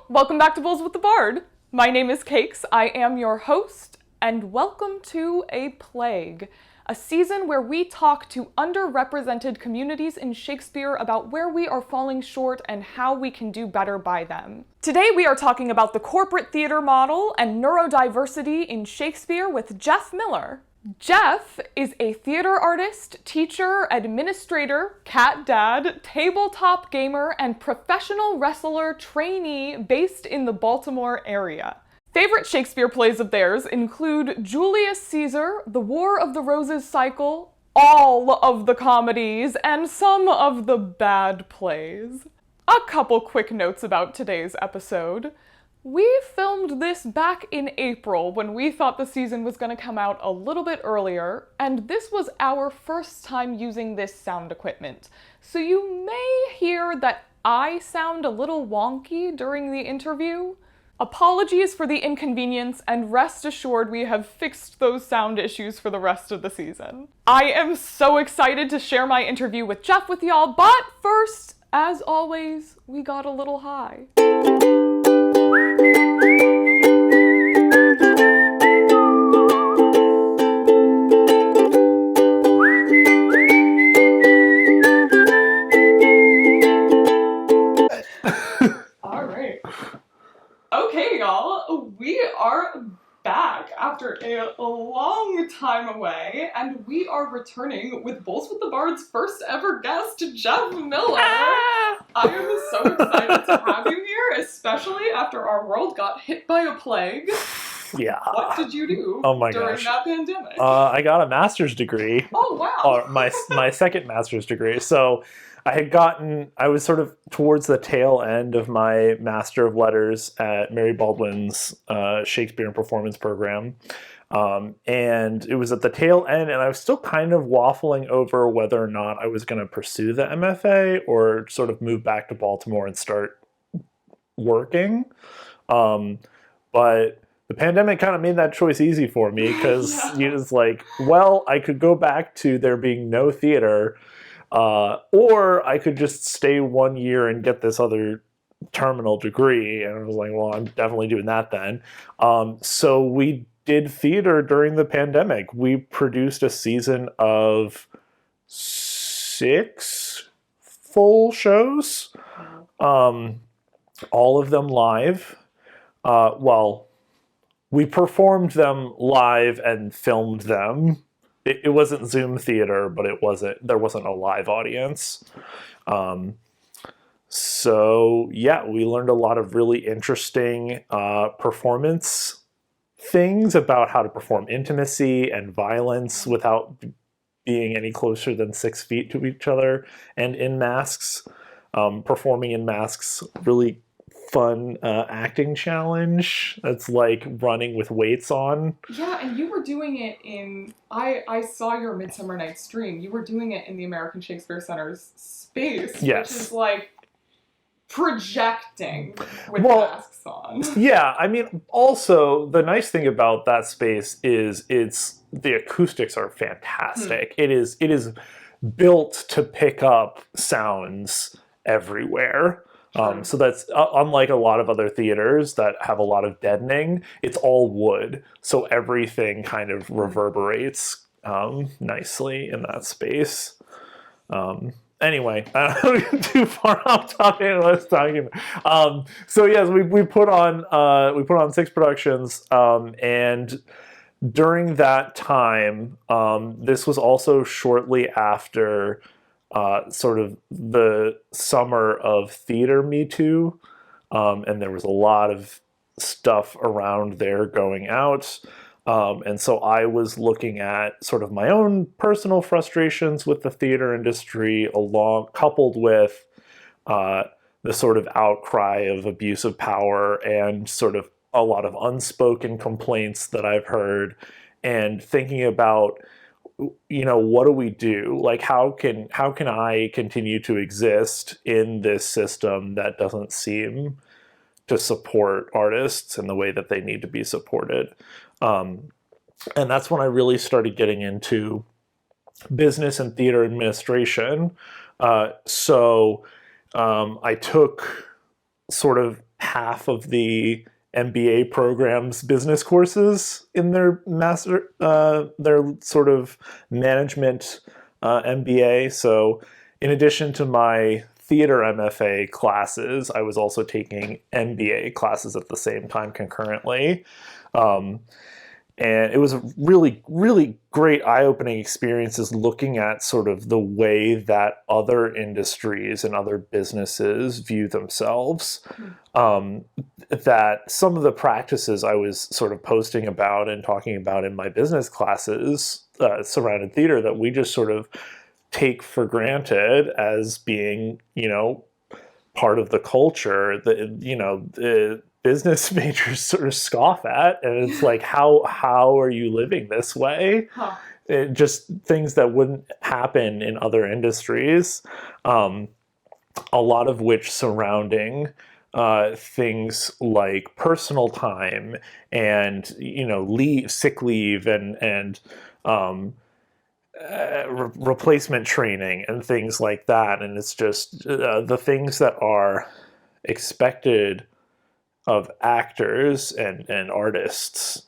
Welcome back to Bowls with the Bard. My name is Cakes, I am your host, and welcome to A Plague, a season where we talk to underrepresented communities in Shakespeare about where we are falling short and how we can do better by them. Today we are talking about the corporate theater model and neurodiversity in Shakespeare with Jeff Miller. Jeff is a theater artist, teacher, administrator, cat dad, tabletop gamer, and professional wrestler trainee based in the Baltimore area. Favorite Shakespeare plays of theirs include Julius Caesar, The War of the Roses cycle, all of the comedies, and some of the bad plays. A couple quick notes about today's episode. We filmed this back in April when we thought the season was going to come out a little bit earlier, and this was our first time using this sound equipment. So you may hear that I sound a little wonky during the interview. Apologies for the inconvenience, and rest assured we have fixed those sound issues for the rest of the season. I am so excited to share my interview with Jeff with y'all, but first, as always, we got a little high. Okay, y'all, we are back after a long time away, and we are returning with Bowls with the Bard's first ever guest, Jeff Miller. I am so excited to have you here, especially after our world got hit by a plague. Yeah. What did you do during that pandemic? I got a master's degree. Oh, wow. My second master's degree. So I was sort of towards the tail end of my Master of Letters at Mary Baldwin's Shakespeare and Performance program. And it was at the tail end, and I was still kind of waffling over whether or not I was going to pursue the MFA or sort of move back to Baltimore and start working. But the pandemic kind of made that choice easy for me because you was like, well, I could go back to there being no theater, or I could just stay 1 year and get this other terminal degree. And I was like, well, I'm definitely doing that then. So we did theater during the pandemic. We produced a season of 6 full shows, all of them live. We performed them live and filmed them. It wasn't Zoom theater, but there wasn't a live audience. So yeah, we learned a lot of really interesting performance things about how to perform intimacy and violence without being any closer than 6 feet to each other, and in masks. Performing in masks, really fun acting challenge. It's like running with weights on. Yeah, and you were doing it in, I saw your Midsummer Night's stream. You were doing it in the American Shakespeare Center's space, yes. Which is like projecting with masks on. Yeah, I mean, also the nice thing about that space is the acoustics are fantastic. It is built to pick up sounds everywhere. So that's unlike a lot of other theaters that have a lot of deadening. It's all wood, so everything kind of reverberates nicely in that space. Anyway, I don't get too far off topic. What I was talking about. So yes, we put on 6 productions, and during that time, this was also shortly after sort of the summer of theater Me Too, and there was a lot of stuff around there going out. And so I was looking at sort of my own personal frustrations with the theater industry, coupled with the sort of outcry of abuse of power and sort of a lot of unspoken complaints that I've heard, and thinking about, what do we do? Like, how can I continue to exist in this system that doesn't seem to support artists in the way that they need to be supported? And that's when I really started getting into business and theater administration. So I took sort of half of the MBA program's business courses in their their sort of management MBA. So in addition to my theater MFA classes, I was also taking MBA classes at the same time concurrently. And it was a really, really great eye-opening experiences looking at sort of the way that other industries and other businesses view themselves. That some of the practices I was sort of posting about and talking about in my business classes surrounding theater that we just sort of take for granted as being, part of the culture, the business majors sort of scoff at, and it's like, how are you living this way? Just things that wouldn't happen in other industries, a lot of which surrounding things like personal time and sick leave and replacement training and things like that. And it's just the things that are expected of actors and artists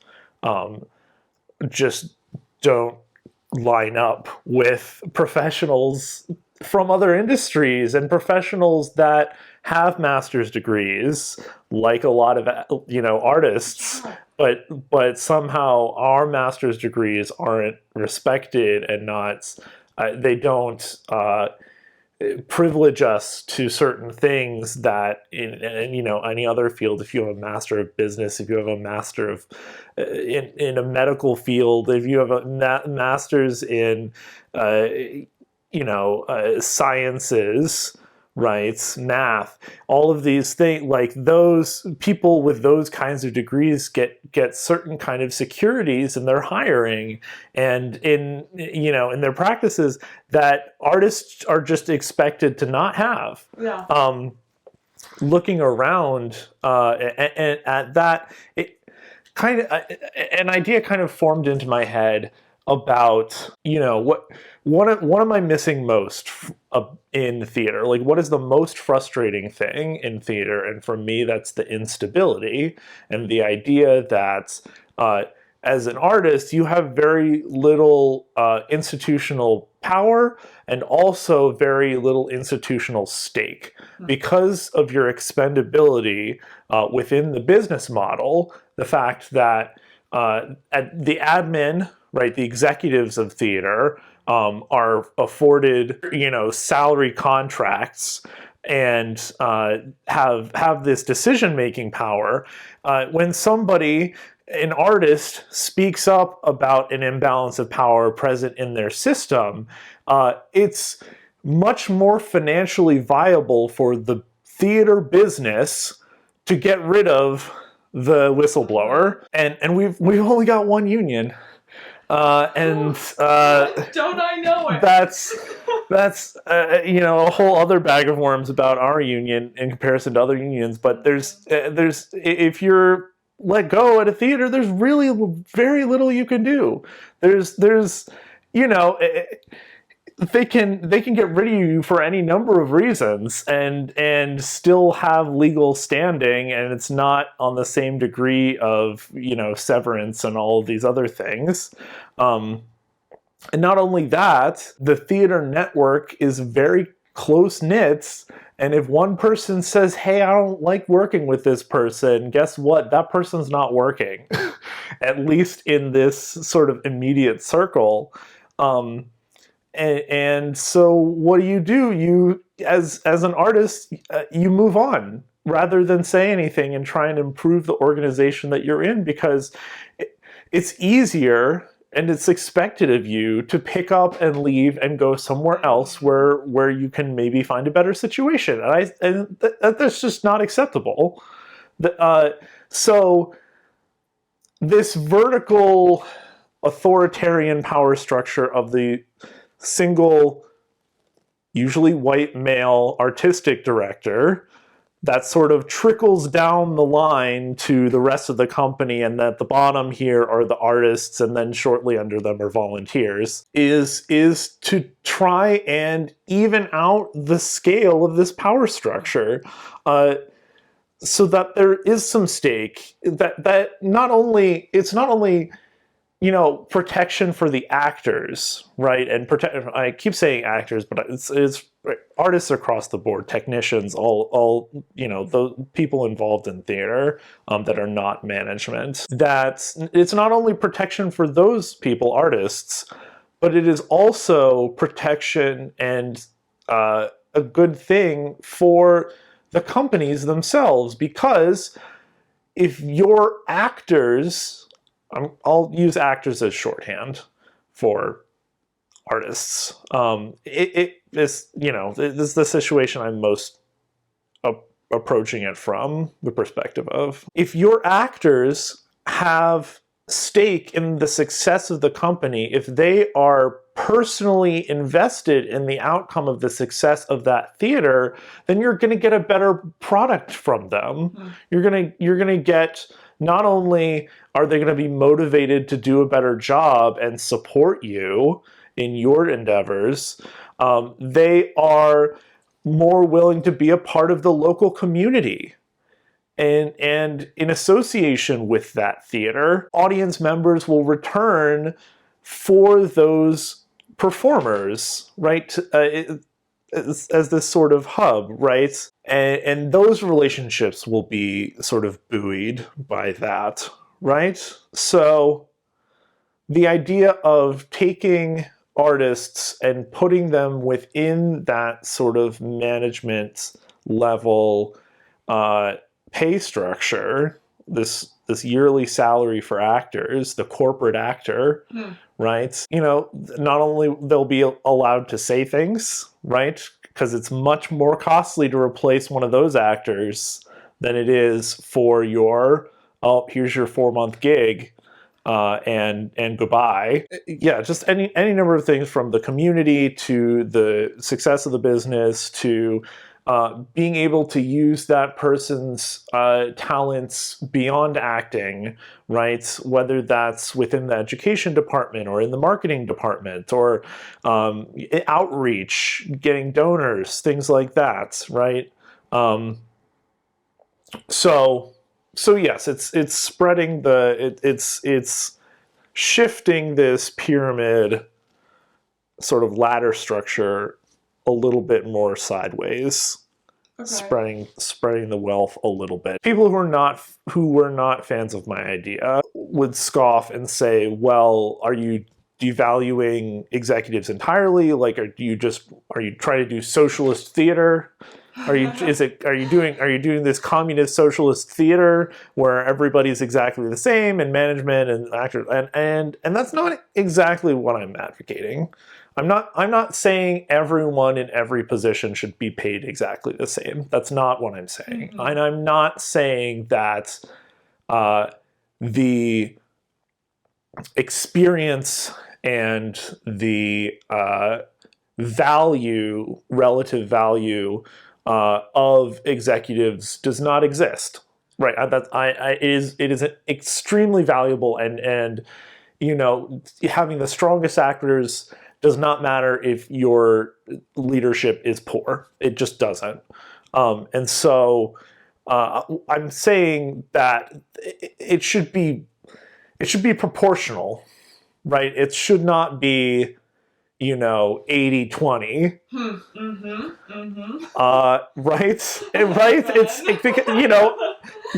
just don't line up with professionals from other industries and professionals that have master's degrees, like a lot of artists, but somehow our master's degrees aren't respected and not they don't privilege us to certain things that in any other field. If you have a master of business, if you have a master of in a medical field, if you have a master's in sciences, right, math, all of these things, like those people with those kinds of degrees get certain kind of securities in their hiring and in their practices that artists are just expected to not have. Looking around and at that, it kind of an idea kind of formed into my head about what am I missing most in theater? Like, what is the most frustrating thing in theater? And for me, that's the instability and the idea that as an artist, you have very little institutional power and also very little institutional stake. Because of your expendability within the business model, the fact that the admin, right, the executives of theater are afforded, salary contracts and have this decision-making power. When somebody, an artist, speaks up about an imbalance of power present in their system, it's much more financially viable for the theater business to get rid of the whistleblower. And we've only got one union. Don't I know it? That's a whole other bag of worms about our union in comparison to other unions. But there's if you're let go at a theater, there's really very little you can do. They can get rid of you for any number of reasons and still have legal standing, and it's not on the same degree of severance and all of these other things. And not only that, the theater network is very close knit, and if one person says, "Hey, I don't like working with this person," guess what? That person's not working, at least in this sort of immediate circle. And so what do? You, as an artist, you move on rather than say anything and try and improve the organization that you're in, because it's easier and it's expected of you to pick up and leave and go somewhere else where you can maybe find a better situation. And that's just not acceptable. So this vertical authoritarian power structure of the single, usually white male artistic director that sort of trickles down the line to the rest of the company, and at the bottom here are the artists, and then shortly under them are volunteers, is to try and even out the scale of this power structure. so that there is some stake, that not only protection for the actors, right? And I keep saying actors, but it's artists across the board, technicians, all the people involved in theater that are not management. That it's not only protection for those people, artists, but it is also protection and a good thing for the companies themselves, because if your actors, I'll use actors as shorthand for artists. This is the situation I'm most approaching it from the perspective of. If your actors have stake in the success of the company, if they are personally invested in the outcome of the success of that theater, then you're going to get a better product from them. You're going to get, not only are they going to be motivated to do a better job and support you in your endeavors, they are more willing to be a part of the local community. And in association with that theater, audience members will return for those performers, right? As this sort of hub, right? And those relationships will be sort of buoyed by that, right? So the idea of taking artists and putting them within that sort of management level pay structure, this yearly salary for actors, the corporate actor, right? Not only they'll be allowed to say things, right? Because it's much more costly to replace one of those actors than it is for your, here's your 4-month gig, and goodbye. Yeah, just any number of things, from the community to the success of the business to being able to use that person's talents beyond acting, right? Whether that's within the education department or in the marketing department or outreach, getting donors, things like that, right? So yes, it's spreading it's shifting this pyramid sort of ladder structure a little bit more sideways. Okay. Spreading the wealth a little bit. People who were not fans of my idea would scoff and say, "Well, are you devaluing executives entirely? Like, are you trying to do socialist theater? Are you doing this communist socialist theater where everybody's exactly the same and management and actors and that's not exactly what I'm advocating. I'm not saying everyone in every position should be paid exactly the same. That's not what I'm saying. Mm-hmm. And I'm not saying that the experience and the relative value of executives does not exist. Right? It is extremely valuable, and having the strongest actors does not matter if your leadership is poor. It just doesn't. And so I'm saying that it should be proportional, right? It should not be 80-20. Right? It's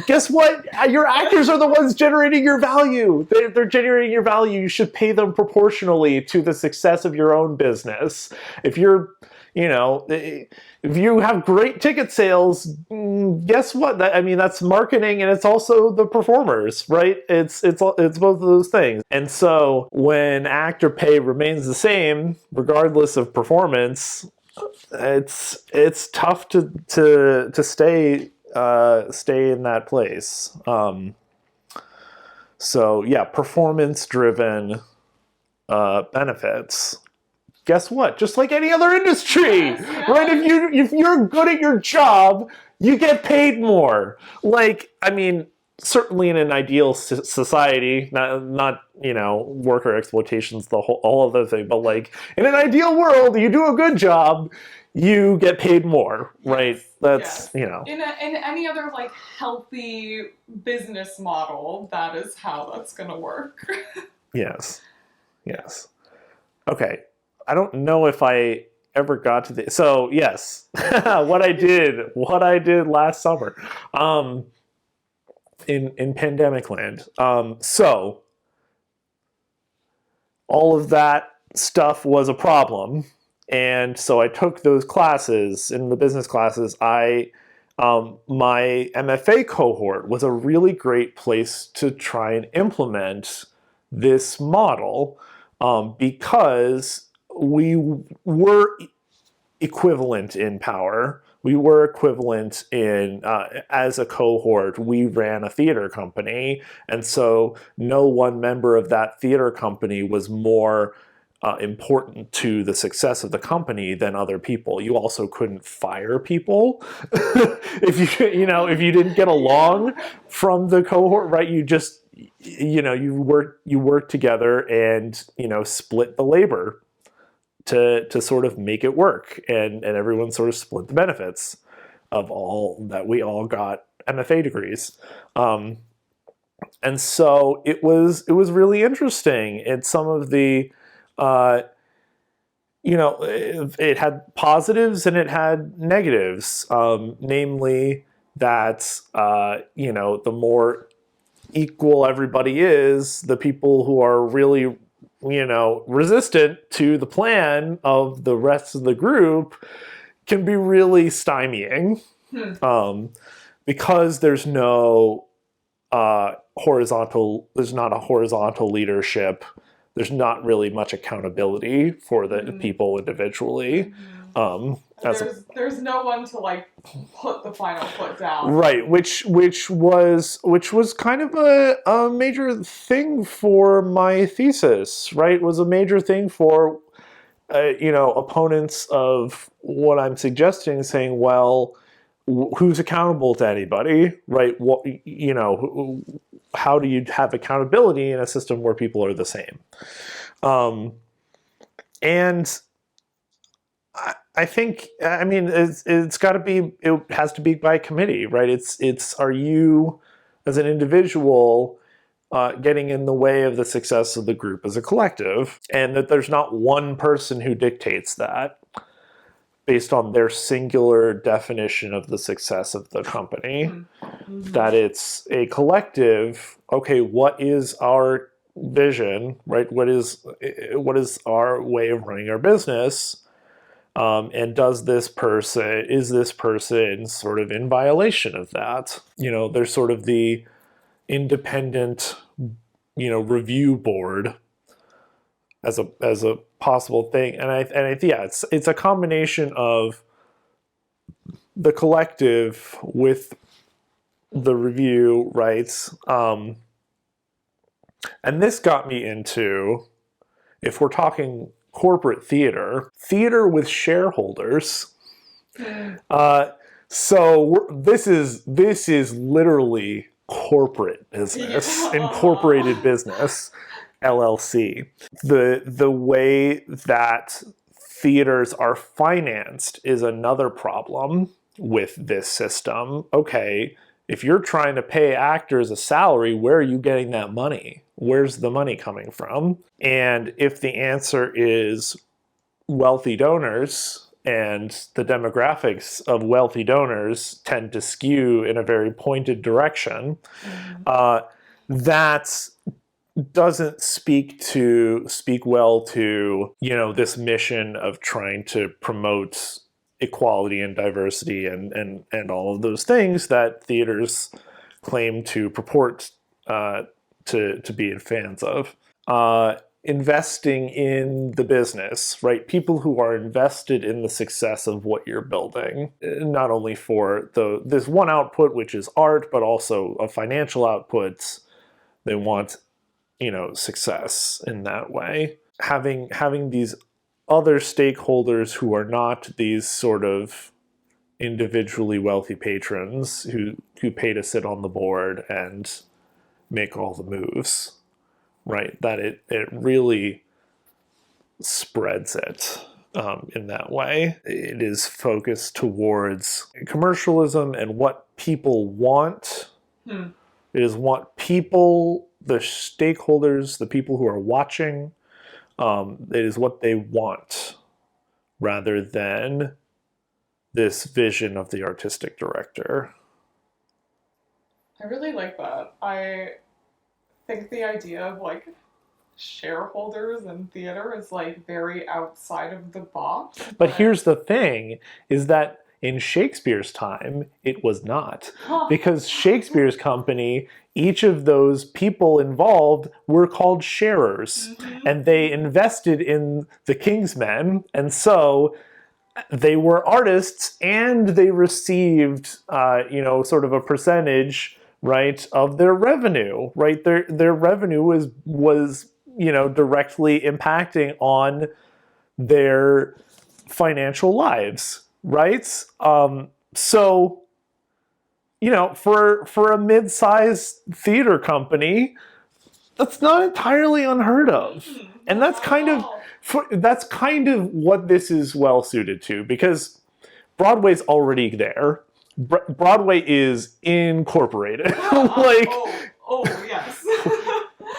guess what? Your actors are the ones generating your value. They're generating your value. You should pay them proportionally to the success of your own business. If you have great ticket sales, guess what? That's marketing, and it's also the performers, right? It's both of those things. And so when actor pay remains the same, regardless of performance, it's tough to stay in that place. So yeah, performance-driven benefits. Guess what? Just like any other industry, right? If you're good at your job, you get paid more. certainly in an ideal society, not worker exploitation's all of the thing, but like in an ideal world, you do a good job, you get paid more, right? Yes, That's yes. In any other like healthy business model, that is how that's gonna work. Yes. Okay, I don't know if I ever got to the. So yes, what I did last summer, in pandemic land. So all of that stuff was a problem, and so I took those classes. In the business classes, my MFA cohort was a really great place to try and implement this model, because we were equivalent in power. We were equivalent in, as a cohort, we ran a theater company. And so no one member of that theater company was more important to the success of the company than other people. You also couldn't fire people if you didn't get along from the cohort, right? You just, you work together and, split the labor to sort of make it work, and everyone sort of split the benefits of all that. We all got MFA degrees, and so it was really interesting. And some of the it had positives and it had negatives, namely that the more equal everybody is, the people who are really resistant to the plan of the rest of the group can be really stymieing, because there's no there's not a horizontal leadership. There's not really much accountability for the people individually. There's no one to like put the final foot down. Right, which was kind of a major thing for my thesis. Right, it was a major thing for opponents of what I'm suggesting, saying, well, who's accountable to anybody, right? What how do you have accountability in a system where people are the same? And I think, it's got to be, it has to be by committee, right? It's are you as an individual getting in the way of the success of the group as a collective, and that there's not one person who dictates that based on their singular definition of the success of the company, that it's a collective. Okay, what is our vision, right? What is our way of running our business? And is this person sort of in violation of that? There's sort of the independent, review board as a possible thing, and it's a combination of the collective with the review rights, and this got me into, if we're talking corporate theater with shareholders. So this is literally corporate business, incorporated business, LLC. The way that theaters are financed is another problem with this system. Okay, if you're trying to pay actors a salary, where are you getting that money? Where's the money coming from? And if the answer is wealthy donors, and the demographics of wealthy donors tend to skew in a very pointed direction, that doesn't speak well to this mission of trying to promote equality and diversity and all of those things that theaters claim to purport to be fans of. Investing in the business, right? People who are invested in the success of what you're building, not only for this one output, which is art, but also a financial output. They want, success in that way. Having these other stakeholders who are not these sort of individually wealthy patrons who pay to sit on the board and make all the moves, right? That it really spreads it in that way. It is focused towards commercialism and what people want. It is what people, the stakeholders, the people who are watching, it is what they want rather than this vision of the artistic director. I really like that. I think the idea of like shareholders in theater is like very outside of the box. But here's the thing, is that in Shakespeare's time, it was not. Because Shakespeare's company, each of those people involved were called sharers. And they invested in the king's men. And so they were artists and they received, sort of a percentage, right, of their revenue, right? Their revenue was directly impacting on their financial lives, right? So, for a mid-sized theater company, that's not entirely unheard of. And that's kind of what this is well suited to, because Broadway's already there. Broadway is incorporated. Yes.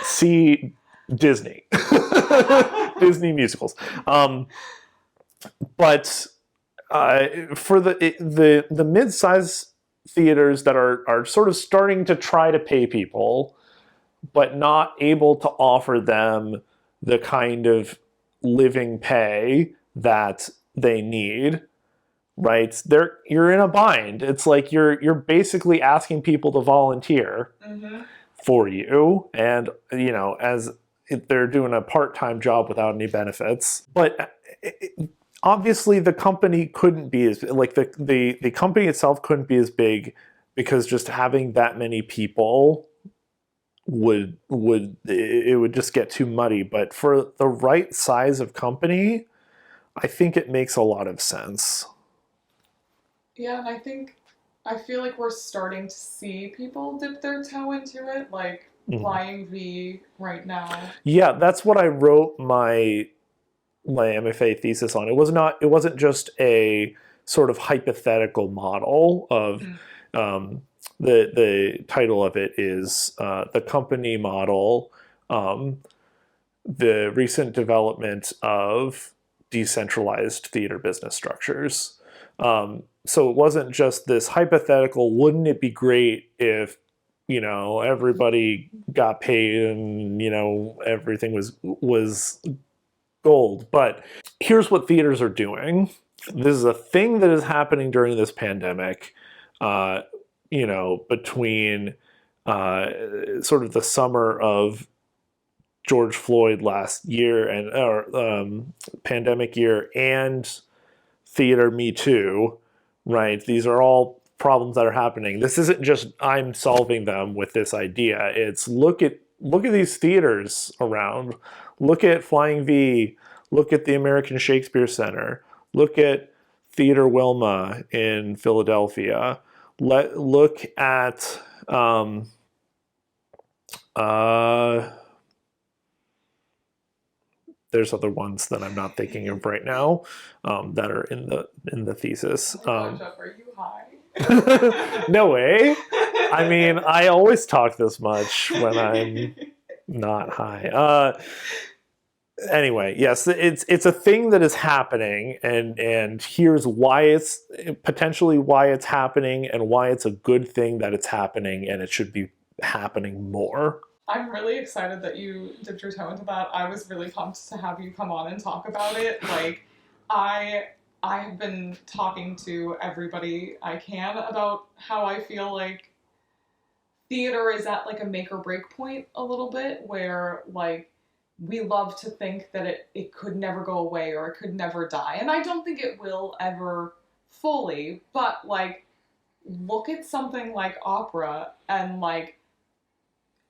See Disney. Disney musicals. But for the mid-size theaters that are sort of starting to try to pay people, but not able to offer them the kind of living pay that they need, right? You're in a bind. It's like you're basically asking people to volunteer for you, and as they're doing a part-time job without any benefits. But obviously the company couldn't be as like the company itself couldn't be as big, because just having that many people would just get too muddy. But for the right size of company, I think it makes a lot of sense. Yeah, and I feel like we're starting to see people dip their toe into it, like Flying V right now. Yeah, that's what I wrote my MFA thesis on. It wasn't just a sort of hypothetical model of the title of it is the company model, the recent development of decentralized theater business structures. So it wasn't just this hypothetical, wouldn't it be great if everybody got paid and everything was gold. But here's what theaters are doing. This is a thing that is happening during this pandemic, between sort of the summer of George Floyd last year and pandemic year and theater Me Too, right? These are all problems that are happening. This isn't just I'm solving them with this idea. It's look at these theaters around. Look at Flying V. Look at the American Shakespeare Center. Look at Theater Wilma in Philadelphia. Look at there's other ones that I'm not thinking of right now that are in the thesis. Are you high? No way. I mean, I always talk this much when I'm not high. Anyway, yes, it's a thing that is happening, and here's why it's potentially why it's happening and why it's a good thing that it's happening, and it should be happening more. I'm really excited that you dipped your toe into that. I was really pumped to have you come on and talk about it. Like, I have been talking to everybody I can about how I feel like theater is at like a make or break point a little bit, where like we love to think that it could never go away or it could never die. And I don't think it will ever fully, but like look at something like opera and like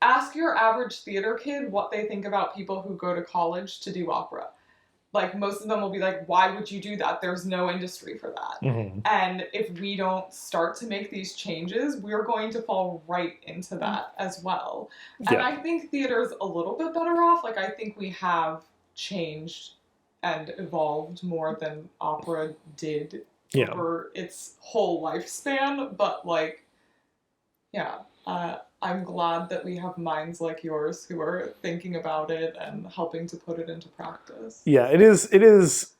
ask your average theater kid what they think about people who go to college to do opera. like, most of them will be like, why would you do that? There's no industry for that. Mm-hmm. And if we don't start to make these changes, we're going to fall right into that as well. And Yeah. I think theater's a little bit better off. Like, I think we have changed and evolved more than opera did over its whole lifespan. But, like, yeah, I'm glad that we have minds like yours who are thinking about it and helping to put it into practice. Yeah, it is,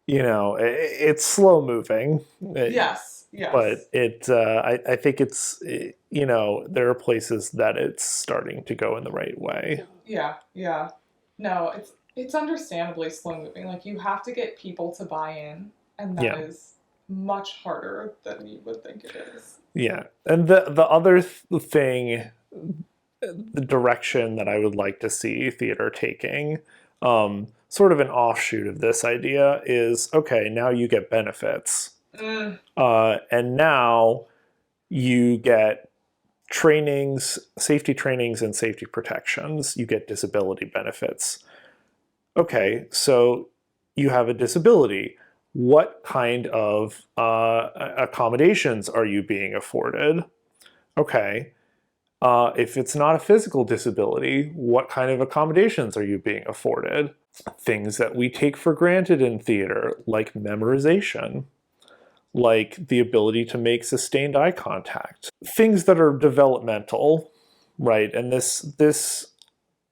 you know, it's slow moving. Yes. But I think it's, you know, there are places that it's starting to go in the right way. Yeah. No, it's understandably slow moving. Like, you have to get people to buy in, and that is much harder than you would think it is. Yeah, and the other thing, the direction that I would like to see theater taking, sort of an offshoot of this idea, is, okay, now you get benefits. And now you get trainings, safety trainings and safety protections. You get disability benefits. Okay, so you have a disability. What kind of accommodations are you being afforded? Okay, if it's not a physical disability, what kind of accommodations are you being afforded? Things that we take for granted in theater, like memorization, like the ability to make sustained eye contact. Things that are developmental, right? And this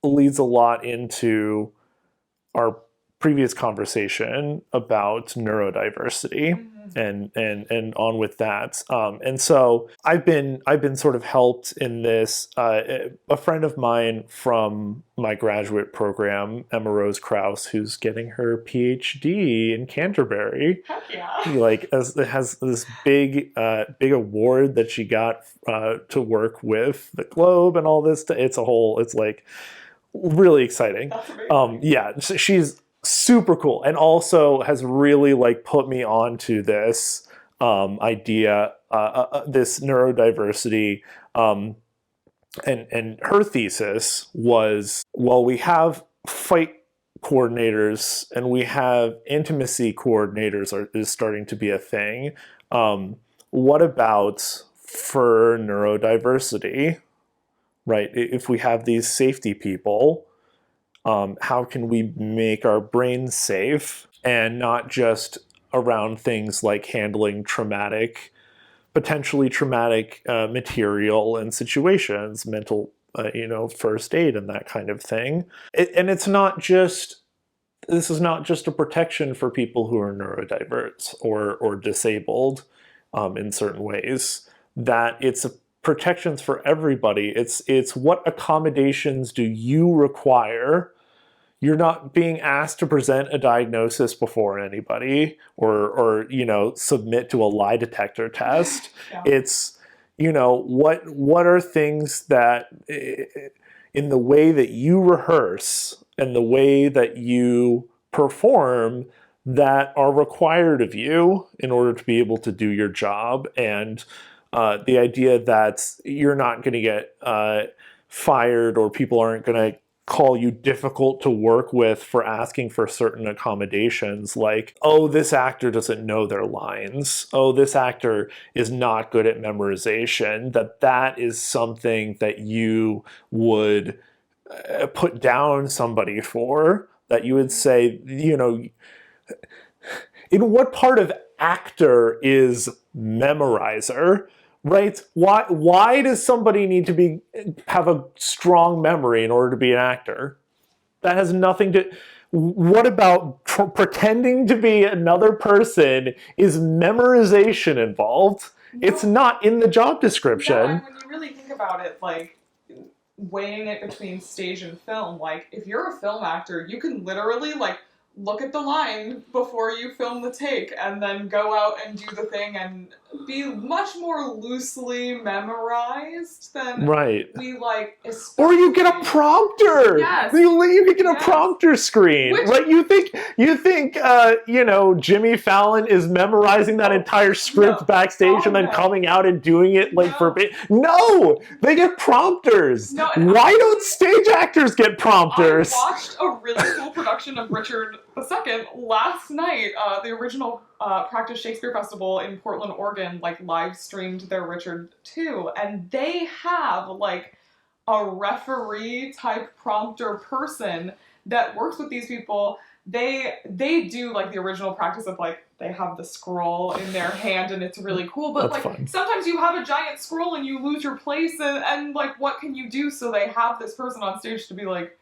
leads a lot into our previous conversation about neurodiversity, and on with that. And so I've been sort of helped in this. A friend of mine from my graduate program, Emma Rose Krause, who's getting her PhD in Canterbury. Heck yeah. Like, has this big award that she got to work with the Globe and all this. It's like really exciting. That's amazing. Yeah, she's super cool, and also has really like put me onto this idea, this neurodiversity, and her thesis was, well, we have fight coordinators and we have intimacy coordinators is starting to be a thing. What about for neurodiversity, right? If we have these safety people, how can we make our brains safe, and not just around things like handling potentially traumatic material and situations, mental, first aid and that kind of thing. And this is not just a protection for people who are neurodiverse or disabled in certain ways, that it's protections for everybody. It's what accommodations do you require. You're not being asked to present a diagnosis before anybody or submit to a lie detector test. Yeah. It's, what are things that in the way that you rehearse and the way that you perform that are required of you in order to be able to do your job. And the idea that you're not going to get fired, or people aren't going to call you difficult to work with for asking for certain accommodations, like, oh, this actor doesn't know their lines, oh, this actor is not good at memorization, that is something that you would put down somebody for, that you would say, in what part of actor is memorizer? Right? Why does somebody need to have a strong memory in order to be an actor? That has nothing to. What about pretending to be another person? Is memorization involved? No. It's not in the job description. No, and when you really think about it, like, weighing it between stage and film, like, if you're a film actor, you can literally, like, look at the line before you film the take and then go out and do the thing and be much more loosely memorized than we like. Or you get a prompter. Yes. You can get a prompter screen. Right? You think Jimmy Fallon is memorizing that entire script backstage and then coming out and doing it verbatim? No, they get prompters. No, why don't stage actors get prompters? I watched a really cool production of Richard the second, last night, the original Practice Shakespeare Festival in Portland, Oregon, like live streamed their Richard II, and they have like a referee type prompter person that works with these people. They do like the original practice of like they have the scroll in their hand and it's really cool, but That's like fun. sometimes you have a giant scroll and you lose your place, and like what can you do? So they have this person on stage to be like,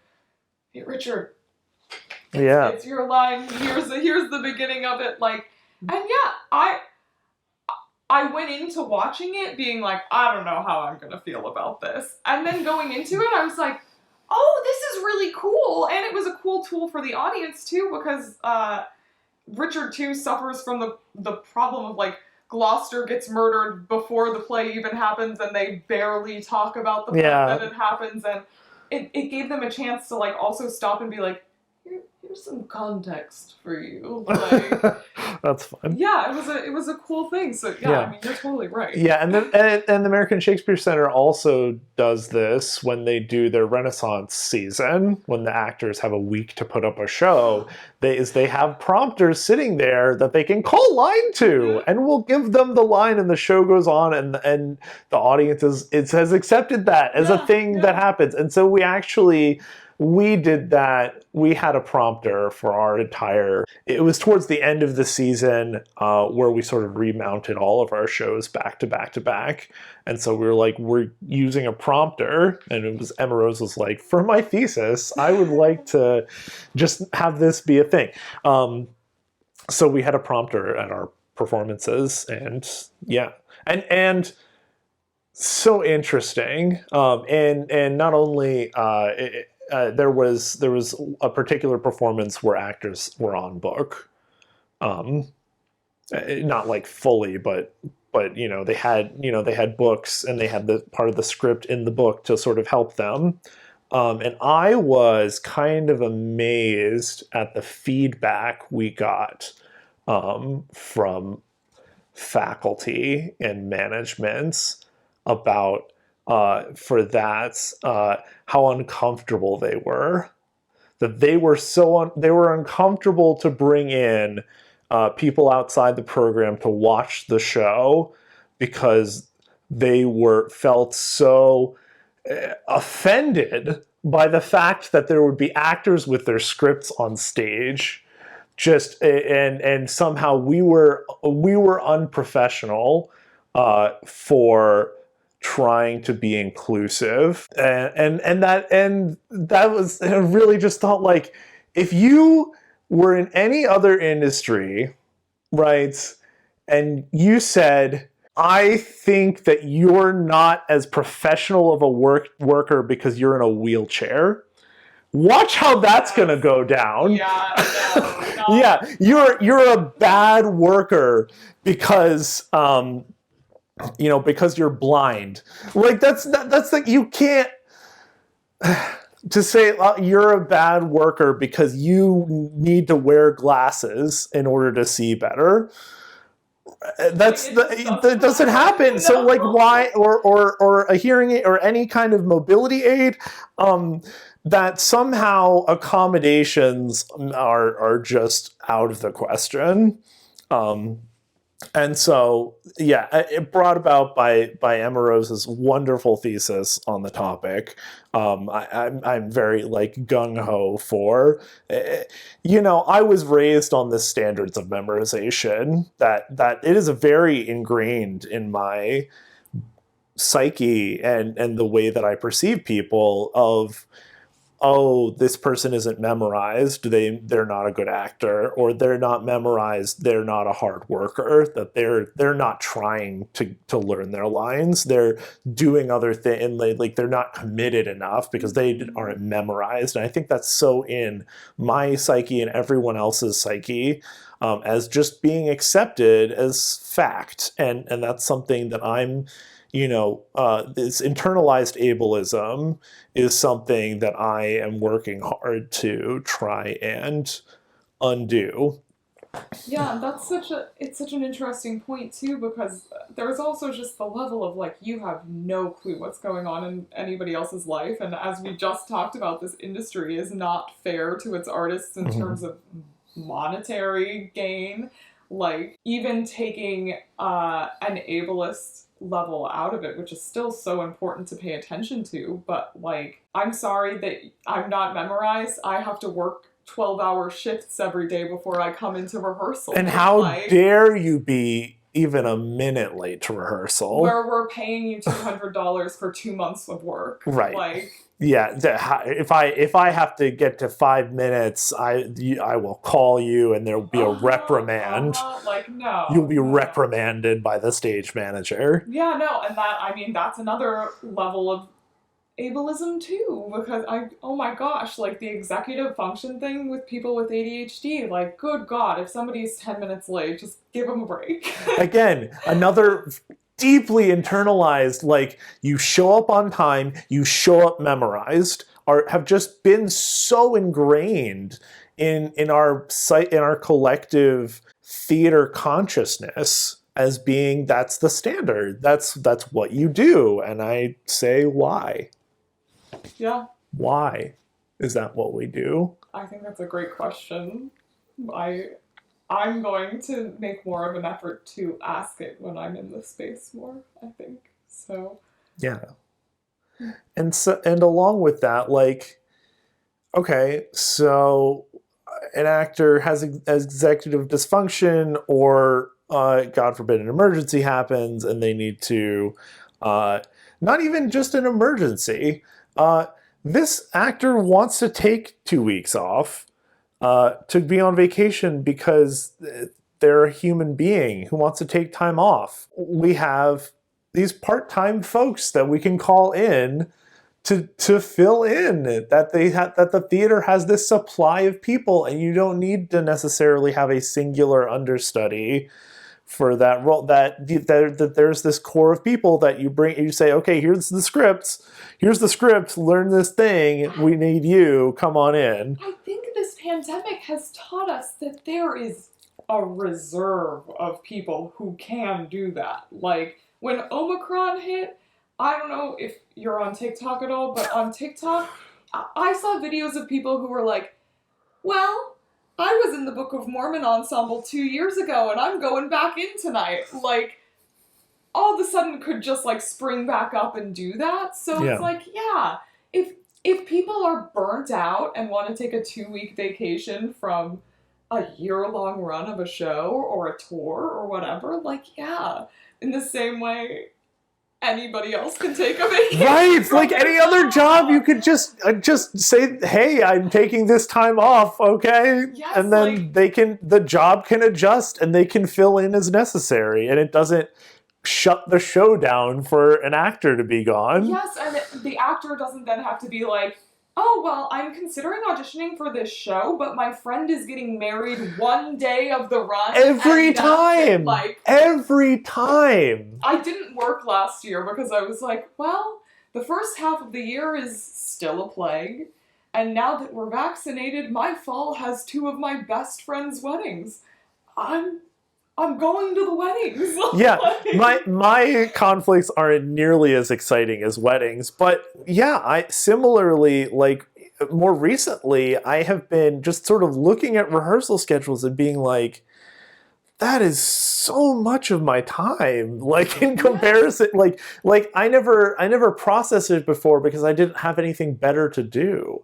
hey Richard, it's your line, here's the beginning of it, like, and yeah, I went into watching it being like, I don't know how I'm gonna feel about this. And then going into it, I was like, oh, this is really cool. And it was a cool tool for the audience too, because Richard II suffers from the problem of like, Gloucester gets murdered before the play even happens, and they barely talk about the fact that it happens, and it gave them a chance to like also stop and be like, here's some context for you. Like, that's fun. Yeah, it was a cool thing. So yeah, I mean, you're totally right. Yeah, and the American Shakespeare Center also does this when they do their Renaissance season, when the actors have a week to put up a show. They have prompters sitting there that they can call line to, and we'll give them the line, and the show goes on, and the audience has accepted that as a thing that happens, and so we did that. We had a prompter for our entire... It was towards the end of the season where we sort of remounted all of our shows back to back to back. And so we were like, we're using a prompter. And it was Emma Rose was like, for my thesis, I would like to just have this be a thing. So we had a prompter at our performances. And yeah. And so interesting. And not only... there was a particular performance where actors were on book, not like fully, but they had books, and they had the part of the script in the book to sort of help them, and I was kind of amazed at the feedback we got from faculty and managements about for that, how uncomfortable they were. That they were uncomfortable to bring in people outside the program to watch the show because they felt so offended by the fact that there would be actors with their scripts on stage, and somehow we were unprofessional for trying to be inclusive, and that was, I really just thought, like, if you were in any other industry, right, and you said, I think that you're not as professional of a worker because you're in a wheelchair, watch how that's gonna go down. Yeah, you're a bad worker because because you're blind. Like that's like, you can't to say you're a bad worker because you need to wear glasses in order to see better. That doesn't happen. No. So like, why, or a hearing aid or any kind of mobility aid, that somehow accommodations are just out of the question. And so, yeah, it brought about by Emma Rose's wonderful thesis on the topic. I'm very like gung-ho for, I was raised on the standards of memorization that it is very ingrained in my psyche and the way that I perceive people of, oh, this person isn't memorized, they're not a good actor, or they're not memorized, they're not a hard worker, that they're not trying to learn their lines, they're doing other things, like they're not committed enough because they aren't memorized. And I think that's so in my psyche and everyone else's psyche, as just being accepted as fact. And that's something that I'm, this internalized ableism is something that I am working hard to try and undo. Yeah, it's such an interesting point too, because there's also just the level of like, you have no clue what's going on in anybody else's life, and as we just talked about, this industry is not fair to its artists in terms of monetary gain. Like, even taking an ableist level out of it, which is still so important to pay attention to, but, like, I'm sorry that I'm not memorized. I have to work 12-hour shifts every day before I come into rehearsal. And how dare you be even a minute late to rehearsal? Where we're paying you $200 for 2 months of work. Right. Like, yeah, if I have to get to 5 minutes, I will call you and there will be a reprimand. Like, no. You'll be reprimanded by the stage manager. Yeah, no, and that, I mean, that's another level of ableism too, because oh my gosh, like the executive function thing with people with ADHD, like, good God, if somebody's 10 minutes late, just give them a break. Again, another deeply internalized, like, you show up on time, you show up memorized, have just been so ingrained in our collective theater consciousness as being that's the standard. That's what you do. And I say, why? Yeah. Why is that what we do? I think that's a great question. I'm going to make more of an effort to ask it when I'm in this space more, I think. So yeah. And along with that, like, okay, so an actor has executive dysfunction, or God forbid an emergency happens and they need to not even just an emergency. This actor wants to take 2 weeks off to be on vacation because they're a human being who wants to take time off. We have these part-time folks that we can call in to fill in that that the theater has this supply of people, and you don't need to necessarily have a singular understudy for that role. That there's this core of people that you say, okay, here's the script, learn this thing, we need you, come on in. I think this pandemic has taught us that there is a reserve of people who can do that. Like, when Omicron hit, I don't know if you're on TikTok at all, but on TikTok, I saw videos of people who were like, well, I was in the Book of Mormon ensemble 2 years ago and I'm going back in tonight. Like, all of a sudden could just, like, spring back up and do that. So It's like, yeah, if people are burnt out and want to take a 2-week vacation from a year-long run of a show or a tour or whatever, like, yeah, in the same way anybody else can take a vacation. Right, like any other job, you could just say, hey, I'm taking this time off, okay? Yes, and then the job can adjust and they can fill in as necessary, and it doesn't shut the show down for an actor to be gone. Yes, and the actor doesn't then have to be like, oh, well, I'm considering auditioning for this show, but my friend is getting married one day of the run. Every time! Every time! I didn't work last year because I was like, well, the first half of the year is still a plague, and now that we're vaccinated, my fall has 2 of my best friends' weddings. I'm going to the weddings. Yeah, my conflicts aren't nearly as exciting as weddings, but yeah, I similarly, like, more recently, I have been just sort of looking at rehearsal schedules and being like, that is so much of my time, like, in comparison, like I never processed it before because I didn't have anything better to do.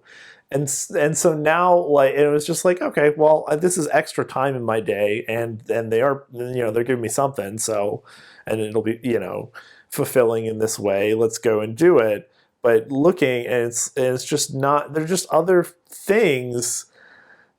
And so now, like, it was just like, okay, well, this is extra time in my day, and they are, they're giving me something, so, and it'll be, fulfilling in this way. Let's go and do it. But looking, and it's just not. They're just other things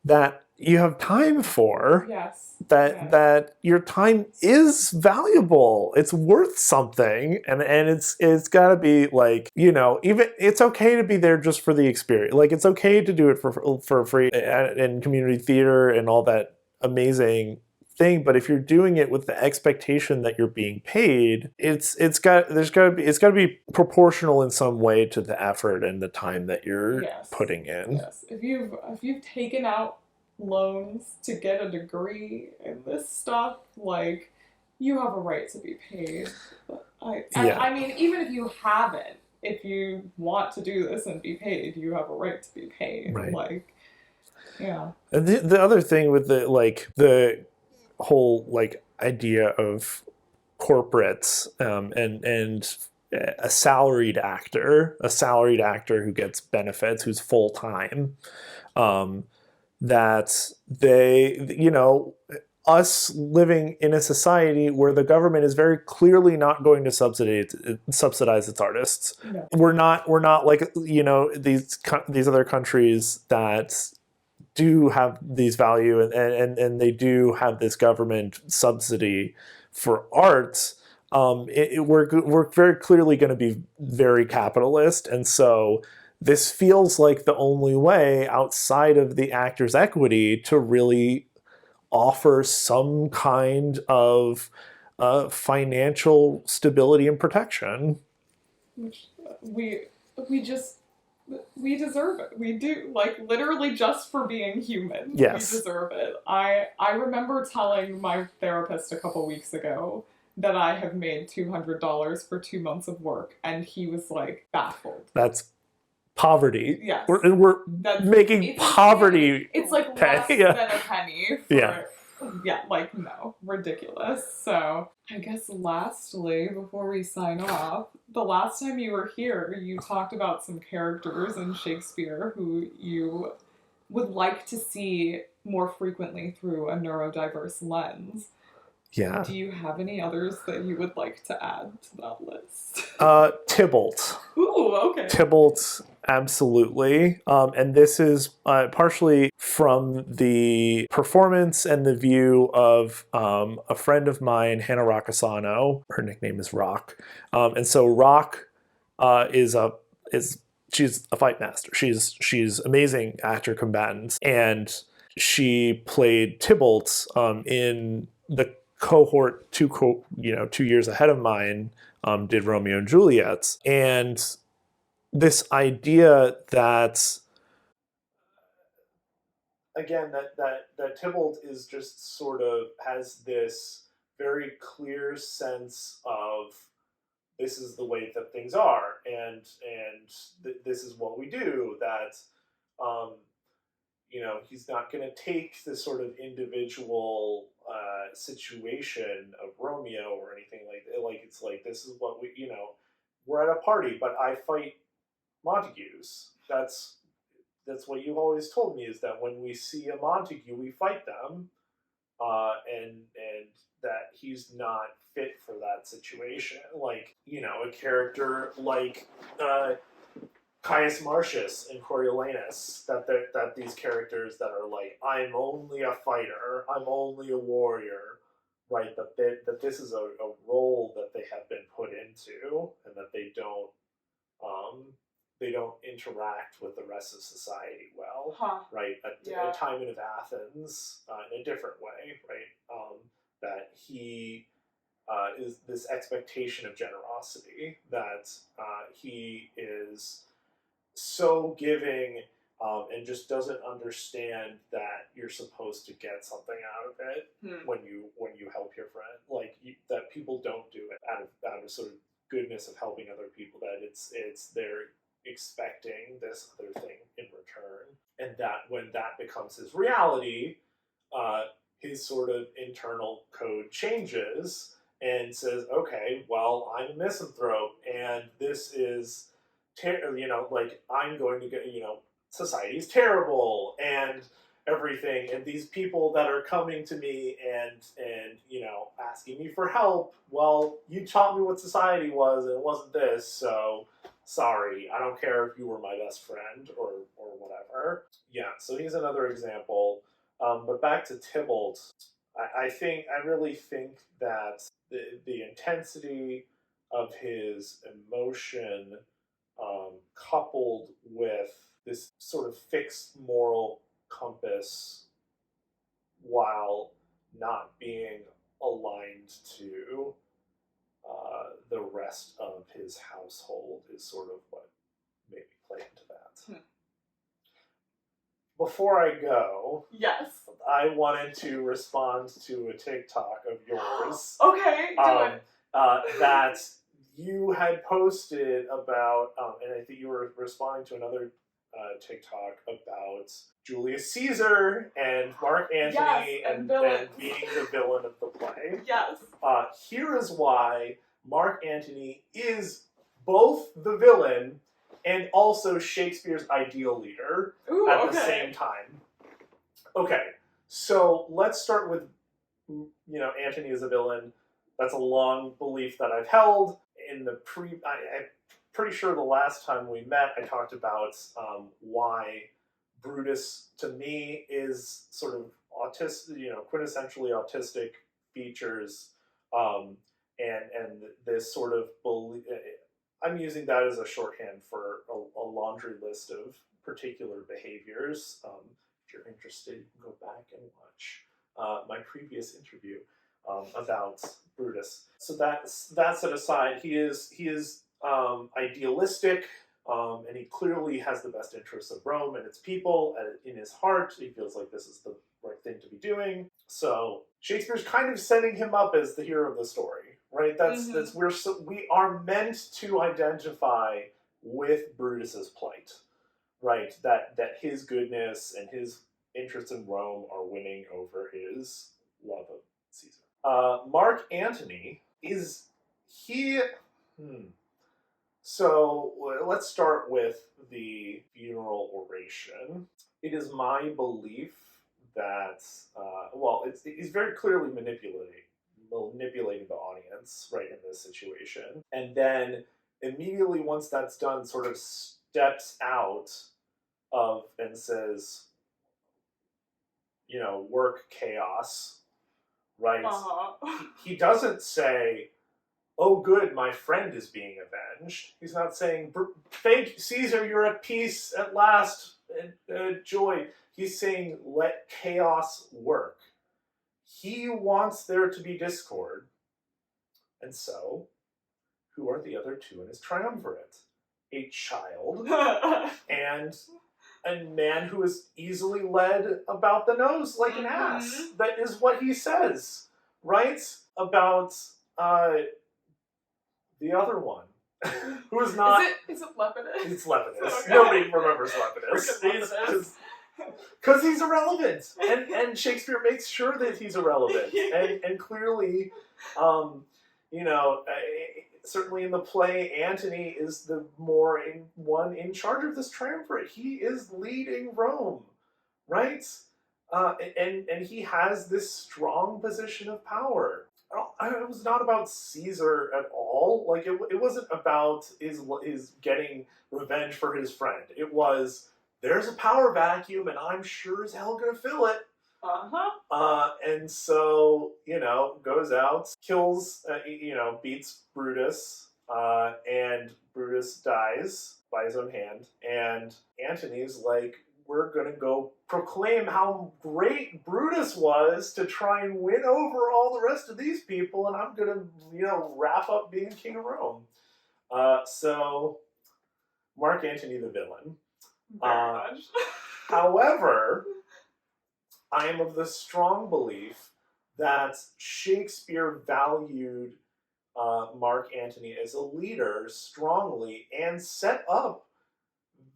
that you have time for. Yes. That your time is valuable. It's worth something, and it's got to be like, even it's okay to be there just for the experience. Like, it's okay to do it for free in community theater and all that amazing thing. But if you're doing it with the expectation that you're being paid, it's got to be proportional in some way to the effort and the time that you're putting in. Yes. If you've taken out loans to get a degree in this stuff, like, you have a right to be paid. I mean, even if you haven't, if you want to do this and be paid, you have a right to be paid. Right. Like, Yeah. And the other thing with the whole idea of corporates, and a salaried actor who gets benefits, who's full time, that they, us living in a society where the government is very clearly not going to subsidize its artists. No. We're not like, these other countries that do have these value, and they do have this government subsidy for art. We're very clearly going to be very capitalist, and so this feels like the only way outside of the actor's equity to really offer some kind of financial stability and protection. We just we deserve it. We do, literally just for being human. Yes. We deserve it. I remember telling my therapist a couple weeks ago that I have made $200 for 2 months of work, and he was baffled. That's poverty. Yes. We're making poverty. It's less than a penny. No, ridiculous. So I guess lastly, before we sign off, the last time you were here, you talked about some characters in Shakespeare who you would like to see more frequently through a neurodiverse lens. Yeah. Do you have any others that you would like to add to that list? Tybalt. Ooh, okay. Tybalt, absolutely. And this is partially from the performance and the view of a friend of mine, Hannah Roccasano. Her nickname is Rock. And so Rock she's a fight master. She's amazing actor combatant, and she played Tybalt in the cohort 2 years ahead of mine, did Romeo and Juliet. And this idea that, again, that Tybalt is just sort of has this very clear sense of, this is the way that things are, and this is what we do, that he's not going to take this sort of individual situation of Romeo or anything like that. It's this is what we're at a party, but I fight Montagues. That's what you've always told me, is that when we see a Montague, we fight them, and that he's not fit for that situation. A character like Caius Marcius and Coriolanus, that these characters that are I'm only a fighter, I'm only a warrior, right? That this is a role that they have been put into, and that they don't interact with the rest of society well, right? A time of Athens, in a different way, right? That he is this expectation of generosity, that he is so giving, and just doesn't understand that you're supposed to get something out of it when you help your friend. That people don't do it out of sort of goodness of helping other people. That it's they're expecting this other thing in return, and that when that becomes his reality, his sort of internal code changes and says, okay, well, I'm a misanthrope, and this is I'm going to get, society's terrible and everything, and these people that are coming to me and asking me for help, well, you taught me what society was, and it wasn't this, so sorry, I don't care if you were my best friend or whatever. Yeah, so he's another example. But back to Tybalt, I really think that the intensity of his emotion, coupled with this sort of fixed moral compass, while not being aligned to the rest of his household, is sort of what made me play into that. Before I go, yes, I wanted to respond to a TikTok of yours. Okay, do it. That you had posted about, and I think you were responding to another TikTok about Julius Caesar and Mark Antony, Yes, and villains. being the villain of the play. Yes. Here is why Mark Antony is both the villain and also Shakespeare's ideal leader at the same time. Okay, so let's start with, Antony is a villain. That's a long belief that I've held. I'm pretty sure the last time we met, I talked about why Brutus, to me, is sort of autistic, quintessentially autistic features, and this sort of belief. I'm using that as a shorthand for a laundry list of particular behaviors. If you're interested, you can go back and watch my previous interview about Brutus. So that's set aside. He is idealistic, and he clearly has the best interests of Rome and its people in his heart. He feels like this is the right thing to be doing. So Shakespeare's kind of setting him up as the hero of the story, right? We are meant to identify with Brutus's plight, right? That his goodness and his interest in Rome are winning over his love of Caesar. Mark Antony is he. So let's start with the Funeral Oration. It is my belief that he's very clearly manipulating the audience right in this situation, and then immediately once that's done, sort of steps out of and says, work chaos, right? He doesn't say, oh good, my friend is being avenged. He's not saying, thank Caesar, you're at peace at last, and joy. He's saying, let chaos work. He wants there to be discord. And so, who are the other two in his triumvirate? A child and a man who is easily led about the nose like an ass. That is what he says, right? About the other one, who is not. Is it Lepidus? It's Lepidus. Okay. Nobody remembers Lepidus. Because he's irrelevant, and Shakespeare makes sure that he's irrelevant, and clearly, certainly in the play, Antony is the more one in charge of this triumvirate. He is leading Rome, right? And he has this strong position of power. It was not about Caesar at all. Like it wasn't about his getting revenge for his friend. It was, there's a power vacuum, and I'm sure as hell gonna fill it. And so, goes out, kills, beats Brutus, and Brutus dies by his own hand. And Antony's like, we're gonna go proclaim how great Brutus was to try and win over all the rest of these people, and I'm gonna, wrap up being king of Rome. So, Mark Antony the villain. Very much. However, I am of the strong belief that Shakespeare valued Mark Antony as a leader strongly and set up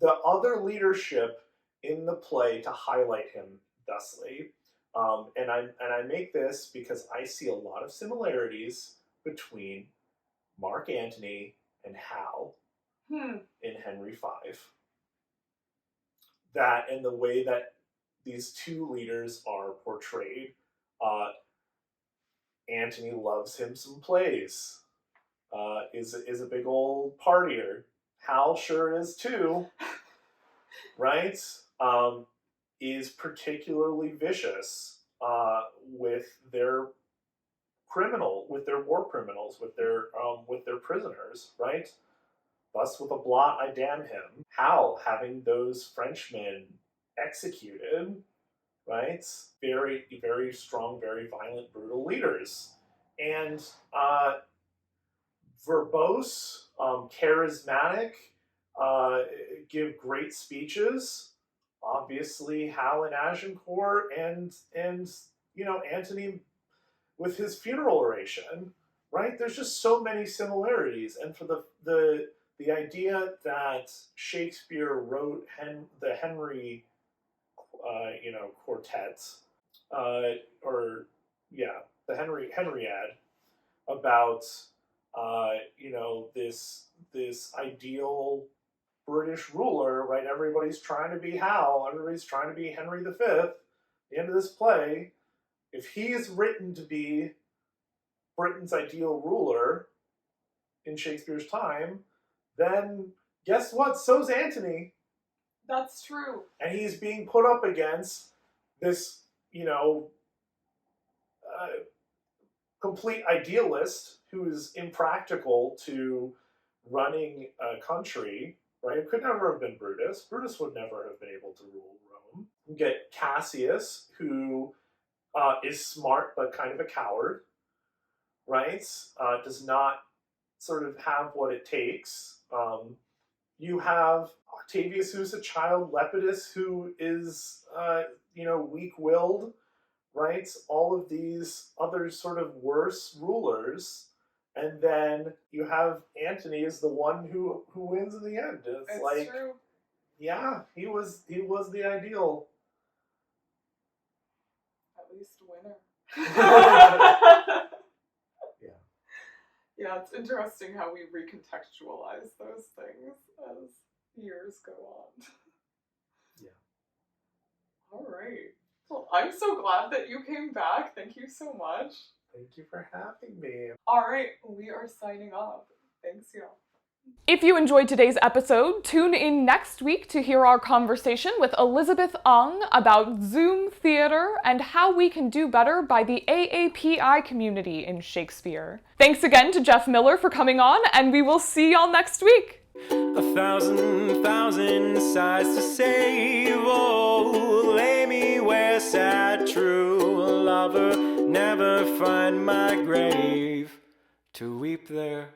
the other leadership in the play to highlight him thusly. And I make this because I see a lot of similarities between Mark Antony and Hal in Henry V. That and the way that these two leaders are portrayed. Antony loves him some plays. Is a big old partier. Hal sure is too. Right? Is particularly vicious with their war criminals, with their prisoners, right? Thus with a blot I damn him. Hal having those Frenchmen executed, right? Very, very strong, very violent, brutal leaders. And verbose, charismatic, give great speeches. Obviously, Hal and Agincourt, and Antony with his Funeral Oration, right? There's just so many similarities, and for the the idea that Shakespeare wrote the Henry, quartet, the Henriad about, this ideal British ruler, right? Everybody's trying to be Hal. Everybody's trying to be Henry V. At the end of this play, if he's written to be Britain's ideal ruler in Shakespeare's time, then guess what? So's Antony. That's true. And he's being put up against this, complete idealist who is impractical to running a country, right? It could never have been Brutus. Brutus would never have been able to rule Rome. You get Cassius, who is smart but kind of a coward, right? Does not sort of have what it takes. You have Octavius, who's a child, Lepidus, who is, weak-willed, right? All of these other sort of worse rulers. And then you have Antony as the one who wins in the end. It's like, true. Yeah, he was the ideal. At least winner. Yeah. Yeah, it's interesting how we recontextualize those things as years go on. Yeah. All right. Well, I'm so glad that you came back. Thank you so much. Thank you for having me. All right, we are signing off. Thanks, y'all. If you enjoyed today's episode, tune in next week to hear our conversation with Elizabeth Ong about Zoom theater and how we can do better by the AAPI community in Shakespeare. Thanks again to Jeff Miller for coming on, and we will see y'all next week. 1,000 sighs to save. Oh, lay me where sad true lover never find my grave to weep there.